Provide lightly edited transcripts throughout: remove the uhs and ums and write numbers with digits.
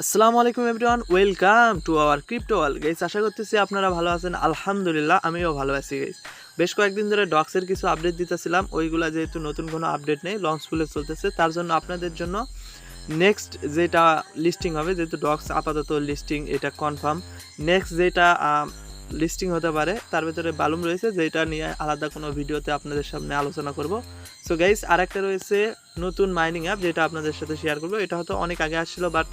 আসসালামু আলাইকুম everyone, welcome to our crypto world guys. আশা করতেছি আপনারা ভালো আছেন। আলহামদুলিল্লাহ আমিও ভালো আছি গাইস। বেশ কয়েকদিন ধরে ডক্সের কিছু আপডেট দিতেছিলাম, ওইগুলা যেহেতু নতুন কোনো আপডেট নেই, লঞ্চ ফুলে চলতেছে, তার জন্য আপনাদের জন্য নেক্সট যেটা লিস্টিং হবে, যেহেতু ডক্স আপাতত লিস্টিং এটা কনফার্ম, নেক্সট যেটা লিস্টিং হতে পারে তার ভিতরে বালুম রয়েছে, যেটা নিয়ে আলাদা কোনো ভিডিওতে আপনাদের সামনে আলোচনা করব। সো গাইস, আরেকটা রয়েছে নতুন মাইনিং অ্যাপ, যেটা আপনাদের সাথে শেয়ার করবো। এটা হয়তো অনেক আগে আসছিল, বাট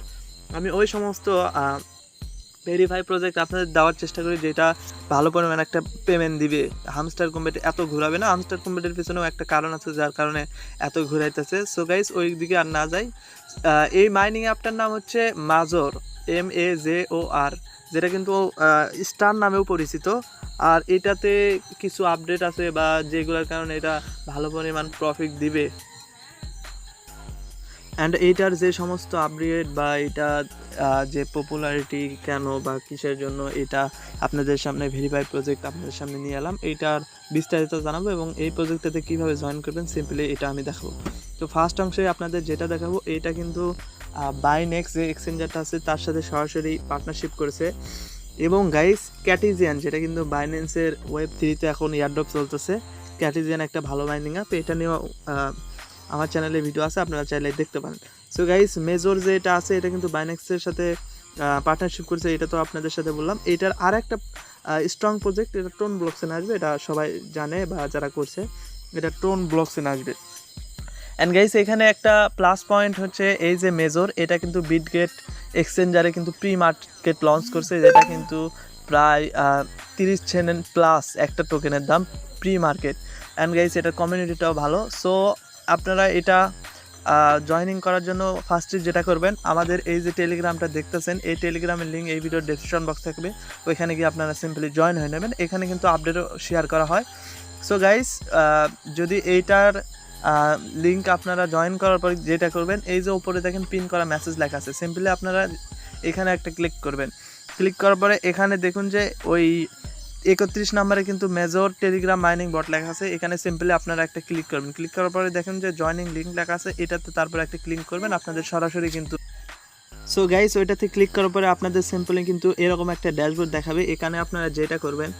আমি ওই সমস্ত ভেরিফাই প্রজেক্ট আপনাদের দেওয়ার চেষ্টা করি যেটা ভালো পরিমাণ একটা পেমেন্ট দিবে। হামস্টার কম্বেটে এত ঘোরাবে না, হামস্টার কম্বেটের পিছনেও একটা কারণ আছে যার কারণে এত ঘুরাইতেছে। সো গাইস, ওই দিকে আর না যাই। এই মাইনিং অ্যাপটার নাম হচ্ছে মাজর, MAJOR, যেটা কিন্তু স্টার নামেও পরিচিত। আর এটাতে কিছু আপডেট আছে বা যেগুলোর কারণে এটা ভালো পরিমাণ প্রফিট দিবে। অ্যান্ড এইটার যে সমস্ত আপডেট বা এটা যে পপুলারিটি কেন বা কিসের জন্য, এটা আপনাদের সামনে ভেরিফাই প্রজেক্ট আপনাদের সামনে নিয়ে এলাম, এইটার বিস্তারিত জানাবো এবং এই প্রজেক্টটাতে কীভাবে জয়েন করবেন সিম্পলি এটা আমি দেখাবো। তো ফার্স্ট অংশে আপনাদের যেটা দেখাবো, এটা কিন্তু বাইনেক্স যে এক্সচেঞ্জারটা আছে তার সাথে সরাসরি পার্টনারশিপ করেছে। এবং গাইস, ক্যাটিজিয়ান, যেটা কিন্তু বাইন্যান্সের Web3-তে এখন এয়ারড্রপ চলতেছে, ক্যাটিজিয়ান একটা ভালো মাইনিং অ্যাপ, এটা নিয়েও আমার চ্যানেলে ভিডিও আছে, আপনারা চাইলে দেখতে পারেন। সো গাইস, মেজর যেটা আছে এটা কিন্তু বাইনেক্সের সাথে পার্টনারশিপ করছে, এটা তো আপনাদের সাথে বললাম। এটার আর একটা স্ট্রং প্রজেক্ট, এটা টোন ব্লকচেন আসবে, এটা সবাই জানে বা যারা করছে, এটা টোন ব্লকচেন আসবে। অ্যান্ড গাইস, এখানে একটা প্লাস পয়েন্ট হচ্ছে এই যে মেজর, এটা কিন্তু বিটগেট এক্সচেঞ্জারে কিন্তু প্রি মার্কেট লঞ্চ করছে, যেটা কিন্তু প্রায় 30 সেন্ট প্লাস একটা টোকেনের দাম প্রি মার্কেট। অ্যান্ড গাইস, এটার কমিউনিটিটাও ভালো। সো আপনারা এটা জয়েনিং করার জন্য ফার্স্টে যেটা করবেন, আমাদের এই যে টেলিগ্রামটা দেখতেছেন, এই টেলিগ্রামের লিঙ্ক এই ভিডিওর ডেসক্রিপশন বক্স থাকবে, ওইখানে গিয়ে আপনারা সিম্পলি জয়েন হয়ে নেবেন। এখানে কিন্তু আপডেটও শেয়ার করা হয়। সো গাইস, যদি এইটার লিঙ্ক আপনারা জয়েন করার পর যেটা করবেন, এই যে উপরে দেখেন পিন করা মেসেজ লেখা আছে, সিম্পলি আপনারা এখানে একটা ক্লিক করবেন। ক্লিক করার পরে এখানে দেখুন যে ওই 31 নম্বরে কিন্তু মেজর টেলিগ্রাম মাইনিং বট লেখা আছে, এখানে সিম্পলি আপনারা একটা ক্লিক করবেন। ক্লিক করার পরে দেখেন যে জয়নিং লিঙ্ক লেখা আছে, এটাতে তারপরে একটা ক্লিক করবেন, আপনাদের সরাসরি কিন্তু। সো গাইস, ওইটাতে ক্লিক করার পরে আপনাদের সিম্পলি কিন্তু এরকম একটা ড্যাশবোর্ড দেখাবে। এখানে আপনারা যেটা করবেন,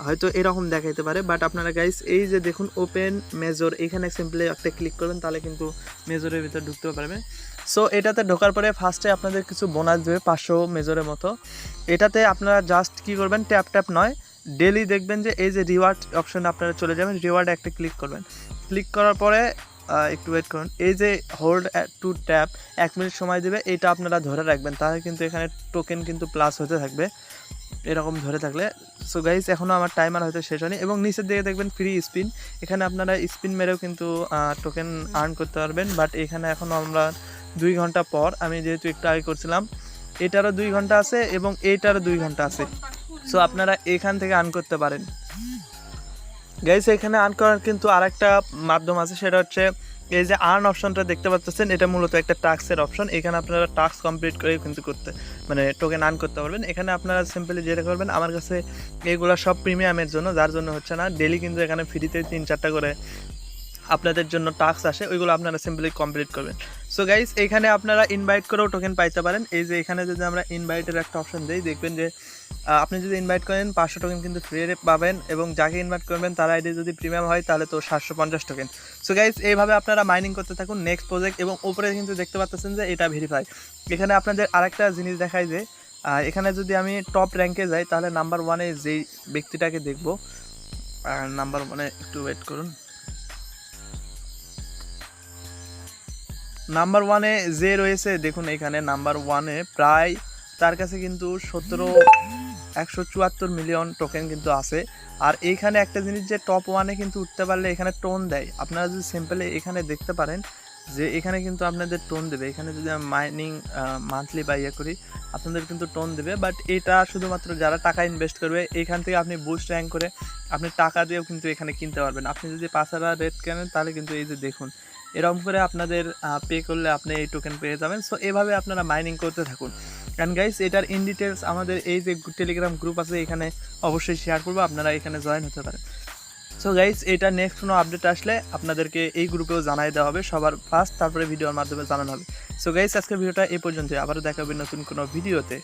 হয়তো এরকম দেখাইতে পারে, বাট আপনারা গাইস এই যে দেখুন ওপেন মেজর, এখানে সিম্পলি একটা ক্লিক করবেন, তাহলে কিন্তু মেজরের ভিতর ঢুকতে পারবেন। সো এটাতে ঢোকার পরে ফার্স্টে আপনাদের কিছু বোনাস দেবে 500 মেজরের মতো। এটাতে আপনারা জাস্ট কী করবেন, ট্যাপ ট্যাপ নয়, ডেলি দেখবেন যে এই যে রিওয়ার্ড অপশন আপনারা চলে যাবেন, রিওয়ার্ডে একটা ক্লিক করবেন। ক্লিক করার পরে একটু ওয়েট করুন, এই যে হোল্ড টু ট্যাপ 1 মিনিট সময় দেবে, এইটা আপনারা ধরে রাখবেন, তাহলে কিন্তু এখানে টোকেন কিন্তু প্লাস হতে থাকবে এরকম ধরে থাকলে। সো গাইস, এখনও আমার টাইমার হয়তো শেষ হয়নি। এবং নিচের দিকে দেখবেন ফ্রি স্পিন, এখানে আপনারা স্পিন মেরেও কিন্তু টোকেন আর্ন করতে পারবেন। বাট এখানে এখনও আমরা 2 ঘন্টা পর, আমি যেহেতু একটু আগে করছিলাম, এটারও 2 ঘন্টা আছে এবং এইটারও 2 ঘন্টা আছে। সো আপনারা এখান থেকে আর্ন করতে পারেন। গাইস, এখানে আর্ন করার কিন্তু আরেকটা মাধ্যম আছে, সেটা হচ্ছে এই যে আর্ন অপশনটা দেখতে পাচ্ছেন, এটা মূলত একটা টাস্কের অপশন। এখানে আপনারা টাস্ক কমপ্লিট করে কিন্তু মানে টোকেন আর্ন করতে পারবেন। এখানে আপনারা সিম্পলি যেটা করবেন, আমার কাছে এগুলো সব প্রিমিয়ামের জন্য, যার জন্য হচ্ছে না, ডেলি কিন্তু এখানে ফ্রিতে 3-4টা করে আপনাদের জন্য টাস্ক আসে, ওইগুলো আপনারা সিম্পলি কমপ্লিট করবেন। সো গাইস, এখানে আপনারা ইনভাইট করেও টোকেন পাইতে পারেন। এই যে এখানে যদি আমরা ইনভাইটের একটা অপশন দিই, দেখবেন যে আপনি যদি ইনভাইট করেন 500 টোকেন কিন্তু ফ্রি পাবেন, এবং যাকে ইনভাইট করবেন তার আইডি যদি প্রিমিয়াম হয় তাহলে তো 750 টোকেন। সো গাইস, এইভাবে আপনারা মাইনিং করতে থাকুন নেক্সট প্রজেক্ট। এবং উপরে কিন্তু দেখতে পাচ্ছেন যে এটা ভেরিফাই। এখানে আপনাদের আরেকটা জিনিস দেখায় যে এখানে যদি আমি টপ র্যাঙ্কে যাই, তাহলে নাম্বার 1-এ যেই ব্যক্তিটাকে দেখব, নাম্বার 1-এ একটু ওয়েট করুন, নাম্বার 1-এ যে রয়েছে দেখুন, এখানে নাম্বার 1-এ প্রায় তার কাছে কিন্তু 174 মিলিয়ন টোকেন কিন্তু আছে। আর এইখানে একটা জিনিস, যে টপ 1-এ কিন্তু উঠতে পারলে এখানে টোন দেয়। আপনারা যদি সিম্পলি এখানে দেখতে পারেন যে এখানে কিন্তু আপনাদের টোন দেবে। এখানে যদি আমি মাইনিং মান্থলি বা ইয়ে করি, আপনাদের কিন্তু টোন দেবে। বাট এটা শুধুমাত্র যারা টাকা ইনভেস্ট করবে, এখান থেকে আপনি বুস্ট র্যাঙ্ক করে আপনি টাকা দিয়েও কিন্তু এখানে কিনতে পারবেন। আপনি যদি 5,000 রেট কেনেন, তাহলে কিন্তু এই যে দেখুন, এরকম করে আপনাদের পে করলে আপনি এই টোকেন পেয়ে যাবেন। সো এভাবে আপনারা মাইনিং করতে থাকুন। অ্যান্ড গাইস, এটার ইন ডিটেলস আমাদের এই যে টেলিগ্রাম গ্রুপ আছে, এখানে অবশ্যই শেয়ার করবো, আপনারা এখানে জয়েন হতে পারেন। সো গাইস এটা নেক্সট কোনো আপডেট আসলে আপনাদেরকে এই গ্রুপেও জানাই দেওয়া হবে সবার ফার্স্ট, তারপরে ভিডিওর মাধ্যমে জানানো হবে। সো গাইস আজকের ভিডিওটা এই পর্যন্তই, আবারও দেখা হবে নতুন কোনো ভিডিওতে।